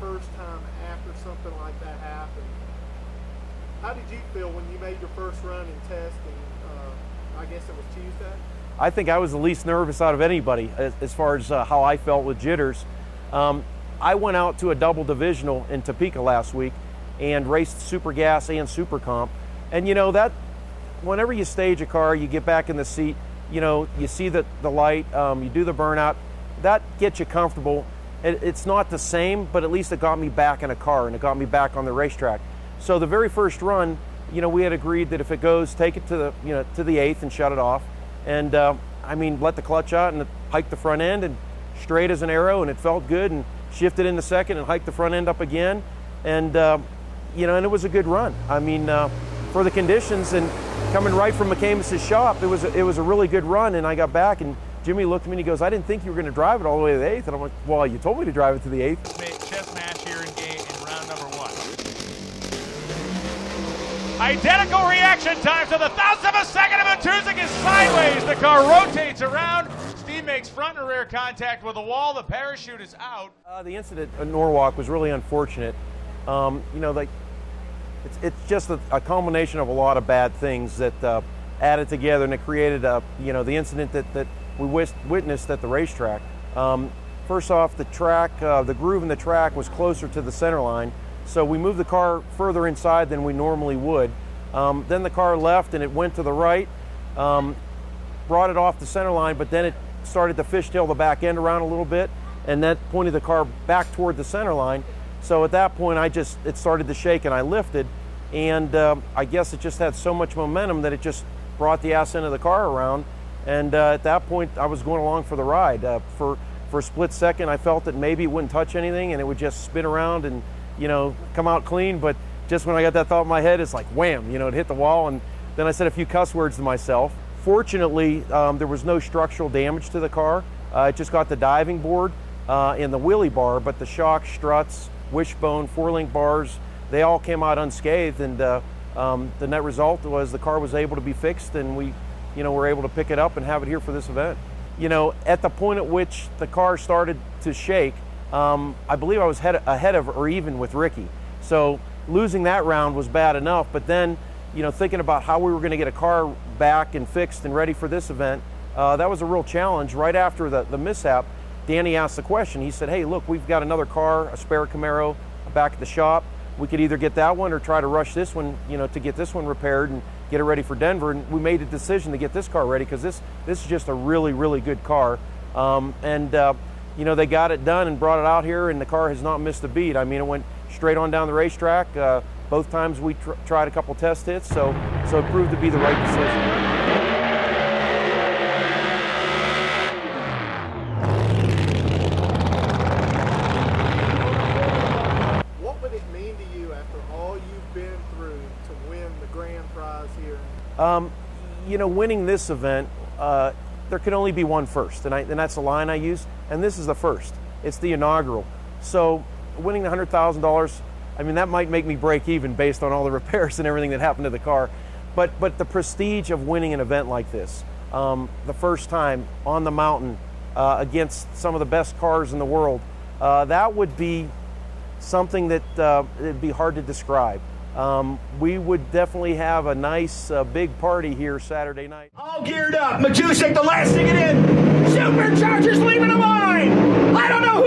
first time after something like that happened? How did you feel when you made your first run in testing? I guess it was Tuesday? I think I was the least nervous out of anybody as far as how I felt with jitters. I went out to a double divisional in Topeka last week and raced Super Gas and Super Comp. And you know that whenever you stage a car, you get back in the seat, you know, you see the light, you do the burnout, that gets you comfortable. It's not the same, but at least it got me back in a car and it got me back on the racetrack. So the very first run, you know, we had agreed that if it goes, take it to the, you know, to the eighth and shut it off. And I mean, let the clutch out and hike the front end and straight as an arrow, and it felt good, and shifted in the second and hiked the front end up again. And, you know, and it was a good run. I mean, for the conditions and coming right from McCamus's shop, it was a really good run. And I got back and Jimmy looked at me and he goes, I didn't think you were going to drive it all the way to the eighth. And I'm like, well, you told me to drive it to the eighth. Chest match here in round number 1. Identical reaction time, so the thousandth of a second of Matusek is sideways. The car rotates around. Steve makes front and rear contact with the wall. The parachute is out. The incident at Norwalk was really unfortunate. You know, like it's just a culmination of a lot of bad things that added together, and it created you know, the incident that we witnessed at the racetrack. First off, the track, the groove in the track was closer to the center line, so we moved the car further inside than we normally would. Then the car left and it went to the right, brought it off the center line, but then it started to fishtail the back end around a little bit, and that pointed the car back toward the center line. So at that point, it started to shake and I lifted, and I guess it just had so much momentum that it just brought the ass end of the car around. And at that point, I was going along for the ride. For a split second, I felt that maybe it wouldn't touch anything and it would just spin around and, you know, come out clean. But just when I got that thought in my head, it's like wham, you know, it hit the wall. And then I said a few cuss words to myself. Fortunately, there was no structural damage to the car. It just got the diving board and the wheelie bar, but the shock, struts, wishbone, 4-link bars, they all came out unscathed. And the net result was the car was able to be fixed, and we, you know, were able to pick it up and have it here for this event. You know, at the point at which the car started to shake, I believe I was ahead of or even with Ricky. So losing that round was bad enough, but then, you know, thinking about how we were going to get a car back and fixed and ready for this event, that was a real challenge. Right after the mishap, Danny asked the question. He said, hey, look, we've got another car, a spare Camaro, back at the shop. We could either get that one or try to rush this one, you know, to get this one repaired and get it ready for Denver. And we made a decision to get this car ready because this is just a really, really good car. You know, they got it done and brought it out here, and the car has not missed a beat. I mean, it went straight on down the racetrack. Both times we tried a couple test hits, so it proved to be the right decision. You know, winning this event, there can only be one first, and that's the line I use, and this is the first. It's the inaugural. So winning the $100,000, I mean, that might make me break even based on all the repairs and everything that happened to the car, but the prestige of winning an event like this, the first time on the mountain against some of the best cars in the world, that would be something that it'd be hard to describe. We would definitely have a nice big party here Saturday night. All geared up. Matusek, the last thing it in. Superchargers leaving a line. I don't know